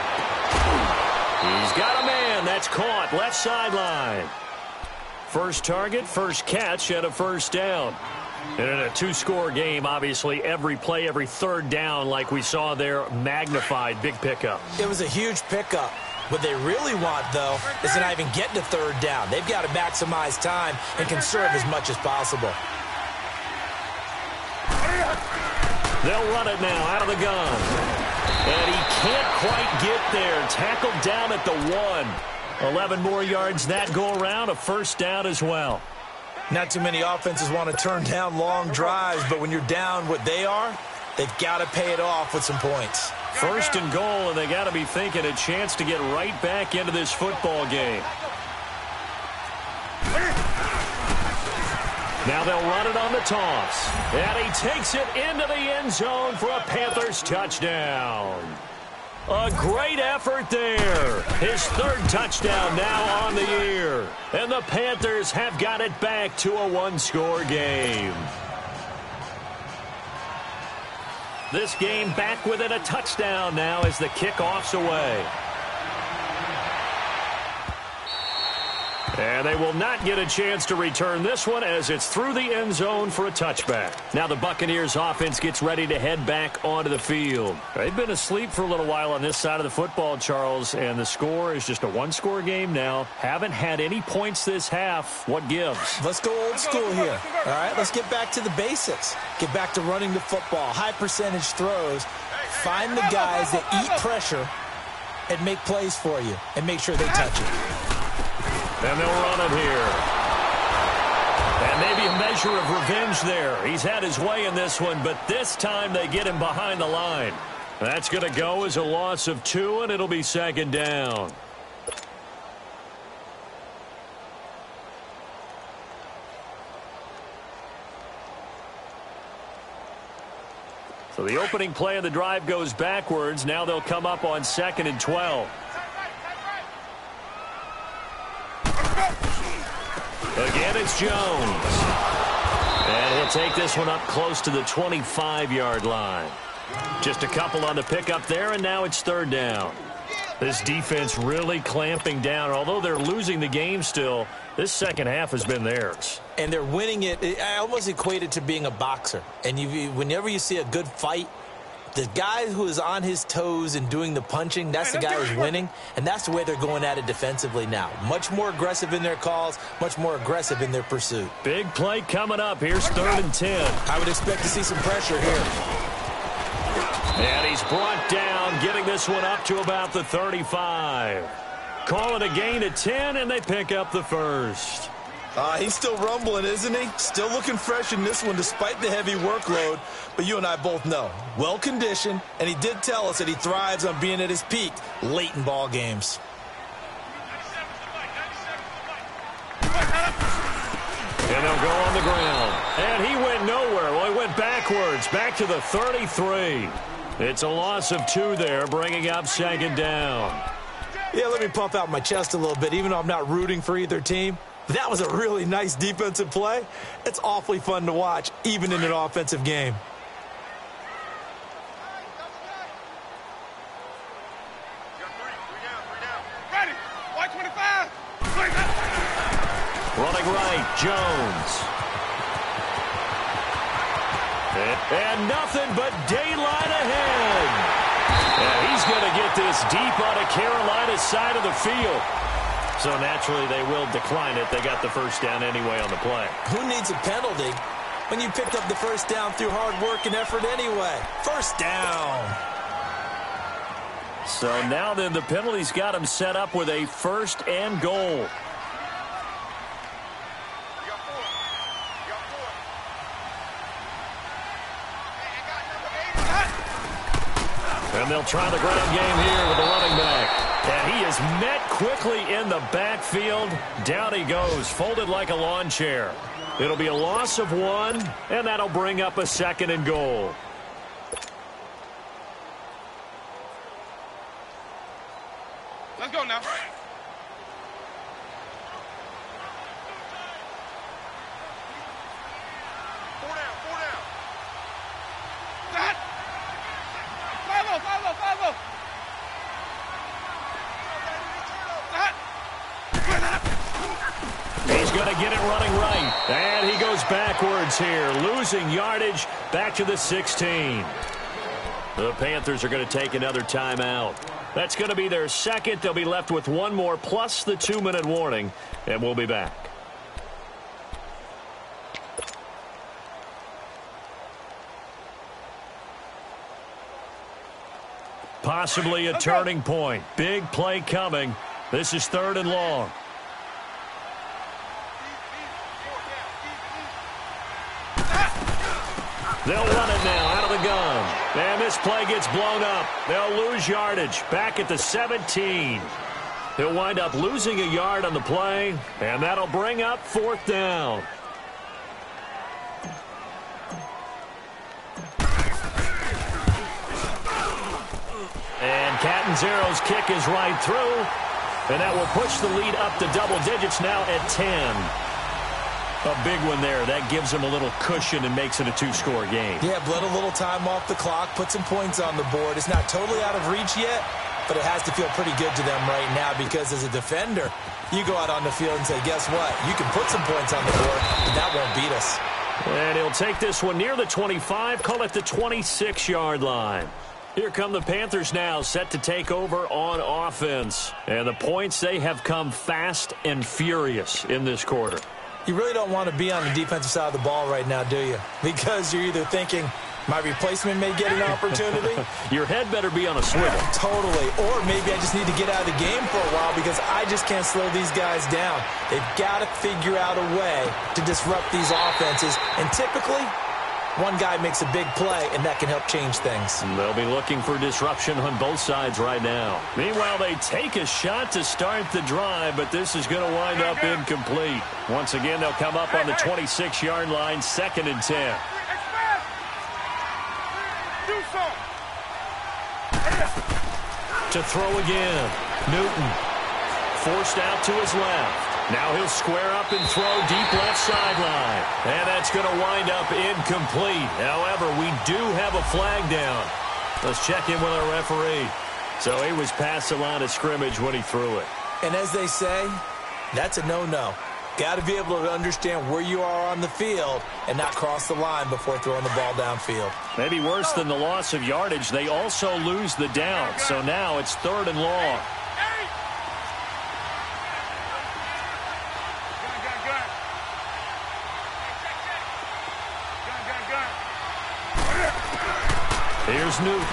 He's got a man. That's caught. Left sideline. First target, first catch, and a 1st down. And in a 2-score game, obviously, every play, every 3rd down, like we saw there, magnified. Big pickup. It was a huge pickup. What they really want, though, is to not even get to 3rd down. They've got to maximize time and conserve as much as possible. They'll run it now out of the gun. And he can't quite get there. Tackled down at the 1. 11 more yards that go around. A 1st down as well. Not too many offenses want to turn down long drives, but when you're down what they are, they've got to pay it off with some points. First and goal, and they got to be thinking a chance to get right back into this football game. Now they'll run it on the toss. And he takes it into the end zone for a Panthers touchdown. A great effort there. His third touchdown now on the year. And the Panthers have got it back to a one-score game. This game back within a touchdown now as the kickoff's away. And they will not get a chance to return this one as it's through the end zone for a touchback. Now the Buccaneers offense gets ready to head back onto the field. They've been asleep for a little while on this side of the football, Charles, and the score is just a one-score game now. Haven't had any points this half. What gives? Let's go old school here. All right, let's get back to the basics. Get back to running the football, high percentage throws. Find the guys that eat pressure and make plays for you and make sure they touch it. And they'll run it here. And maybe a measure of revenge there. He's had his way in this one, but this time they get him behind the line. That's going to go as a loss of 2, and it'll be second down. So the opening play of the drive goes backwards. Now they'll come up on 2nd and 12. Again, it's Jones. And he'll take this one up close to the 25-yard line. Just a couple on the pickup there, and now it's third down. This defense really clamping down. Although they're losing the game still, this second half has been theirs. And they're winning it. I almost equate it to being a boxer. And whenever you see a good fight, the guy who is on his toes and doing the punching, that's the guy who's winning. And that's the way they're going at it defensively now. Much more aggressive in their calls, much more aggressive in their pursuit. Big play coming up. Here's 3rd and 10. I would expect to see some pressure here. And he's brought down, getting this one up to about the 35. Call it a gain of 10, and they pick up the first. He's still rumbling, isn't he? Still looking fresh in this one despite the heavy workload. But you and I both know, well-conditioned, and he did tell us that he thrives on being at his peak late in ball games. And they'll go on the ground. And he went nowhere. Well, he went backwards, back to the 33. It's a loss of 2 there, bringing up second down. Yeah, let me puff out my chest a little bit, even though I'm not rooting for either team. That was a really nice defensive play. It's awfully fun to watch, even in an offensive game. Ready. White 25. Running right, Jones. And nothing but daylight ahead. And he's going to get this deep onto Carolina's side of the field. So naturally they will decline it. They got the first down anyway on the play. Who needs a penalty when you picked up the first down through hard work and effort anyway? First down. So now then the penalty's got him set up with a 1st and goal. And they'll try the ground game here with the running back. And he is met quickly in the backfield. Down he goes, folded like a lawn chair. It'll be a loss of 1, and that'll bring up a 2nd and goal. Let's go now. 4 down. That. 5-0. He's going to get it running right. And he goes backwards here, losing yardage back to the 16. The Panthers are going to take another timeout. That's going to be their second. They'll be left with 1 more plus the 2-minute warning, and we'll be back. Possibly a turning point. Big play coming. This is 3rd and long. They'll run it now out of the gun. And this play gets blown up. They'll lose yardage back at the 17. He'll wind up losing a yard on the play, and that'll bring up 4th down. And Catanzaro's kick is right through, and that will push the lead up to double digits now at 10. A big one there. That gives them a little cushion and makes it a 2-score game. Yeah, bled a little time off the clock, put some points on the board. It's not totally out of reach yet, but it has to feel pretty good to them right now because as a defender, you go out on the field and say, guess what? You can put some points on the board, but that won't beat us. And he'll take this one near the 25, call it the 26-yard line. Here come the Panthers now, set to take over on offense. And the points, they have come fast and furious in this quarter. You really don't want to be on the defensive side of the ball right now, do you? Because you're either thinking, my replacement may get an opportunity. Your head better be on a swivel. Totally. Or maybe I just need to get out of the game for a while because I just can't slow these guys down. They've got to figure out a way to disrupt these offenses. And typically, one guy makes a big play, and that can help change things. They'll be looking for disruption on both sides right now. Meanwhile, they take a shot to start the drive, but this is going to wind up incomplete. Once again, they'll come up on the 26-yard line, 2nd and 10. To throw again. Newton forced out to his left. Now he'll square up and throw deep left sideline. And that's going to wind up incomplete. However, we do have a flag down. Let's check in with our referee. So he was past the line of scrimmage when he threw it. And as they say, that's a no-no. Got to be able to understand where you are on the field and not cross the line before throwing the ball downfield. Maybe worse than the loss of yardage, they also lose the down. So now it's 3rd and long. Here's Newton.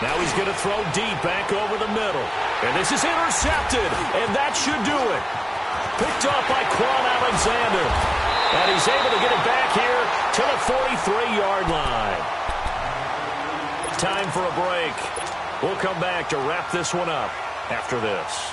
Now he's going to throw deep back over the middle. And this is intercepted. And that should do it. Picked off by Quan Alexander. And he's able to get it back here to the 43-yard line. Time for a break. We'll come back to wrap this one up after this.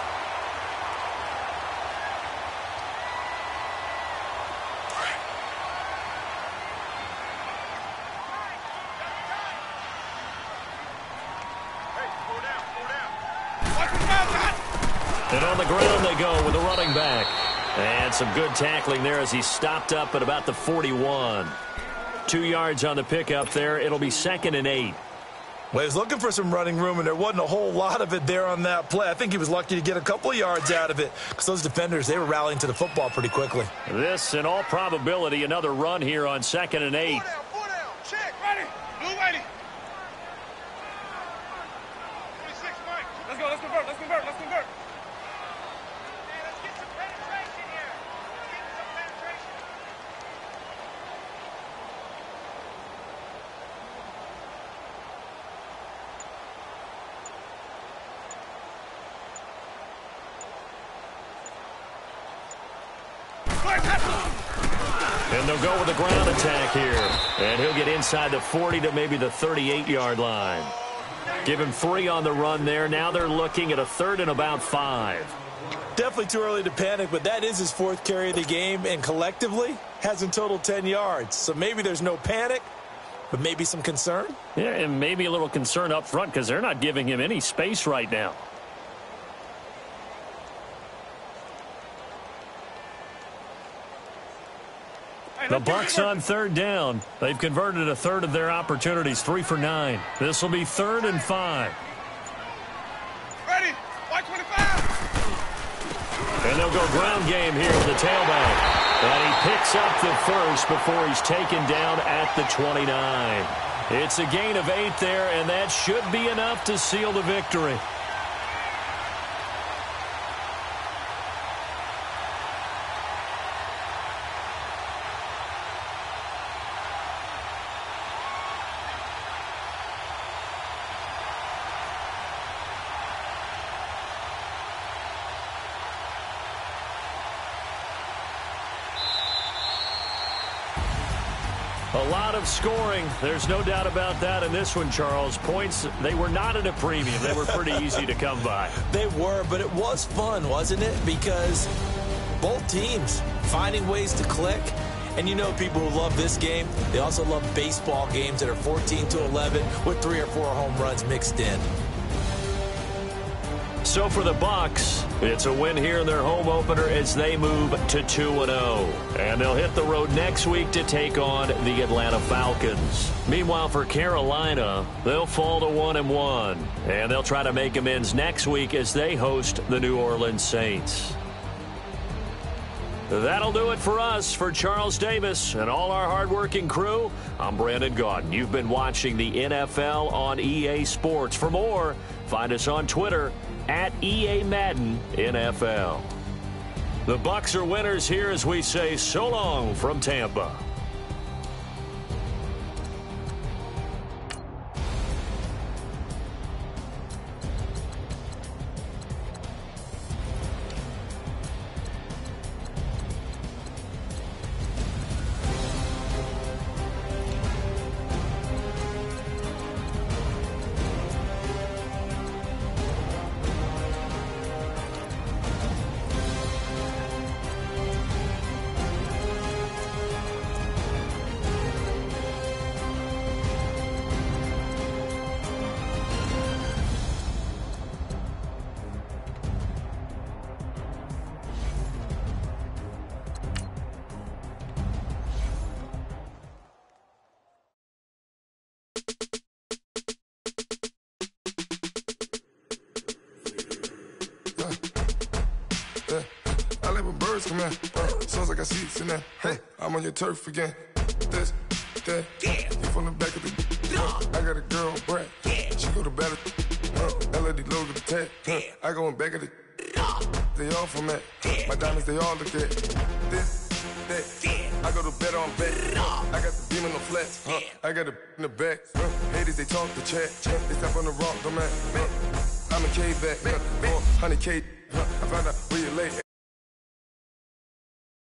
And on the ground they go with a running back. And some good tackling there as he stopped up at about the 41. 2 yards on the pickup there. It'll be 2nd and 8. Well, he was looking for some running room, and there wasn't a whole lot of it there on that play. I think he was lucky to get a couple of yards out of it because those defenders, they were rallying to the football pretty quickly. This, in all probability, another run here on 2nd and 8. Four down. Check. Ready. Blue ready. 26, Mike. Let's go. Let's convert. Let's convert. Let's convert. Let's get some penetration here. Let's get some penetration. And they'll go with a ground attack here. And he'll get inside the 40 to maybe the 38-yard line. Give him 3 on the run there. Now they're looking at a 3rd and about 5. Definitely too early to panic, but that is his 4th carry of the game, and collectively has in total 10 yards. So maybe there's no panic, but maybe some concern. Yeah, and maybe a little concern up front because they're not giving him any space right now. The Bucs on 3rd down. They've converted a 1/3 of their opportunities, 3 for 9. This will be 3rd and 5. Ready. White 25. And they'll go ground game here with the tailback. And he picks up the first before he's taken down at the 29. It's a gain of 8 there, and that should be enough to seal the victory. A lot of scoring. There's no doubt about that in this one, Charles. Points, they were not at a premium. They were pretty easy to come by. They were, but it was fun, wasn't it? Because both teams finding ways to click. And you know people who love this game, they also love baseball games that are 14-11 with 3 or 4 home runs mixed in. So for the Bucks, it's a win here in their home opener as they move to 2-0. And they'll hit the road next week to take on the Atlanta Falcons. Meanwhile, for Carolina, they'll fall to 1-1. And they'll try to make amends next week as they host the New Orleans Saints. That'll do it for us. For Charles Davis and all our hardworking crew, I'm Brandon Gaudin. You've been watching the NFL on EA Sports. For more, find us on Twitter at EA Madden NFL. The Bucks are winners here as we say so long from Tampa. I like when birds come in. Sounds like I see seats in there. Hey, I'm on your turf again. This, that, you from the back of the. I got a girl, Brad. She go to battle. LED logo the tag. I go in back of the. They all from that. My diamonds, they all look at. This, that. I go to bed on bed. I got the beam in the flats. I got a in the back. Haters, they talk the chat. They step on the rock, don't man. I'm a K back. 400K. I found out where you lay.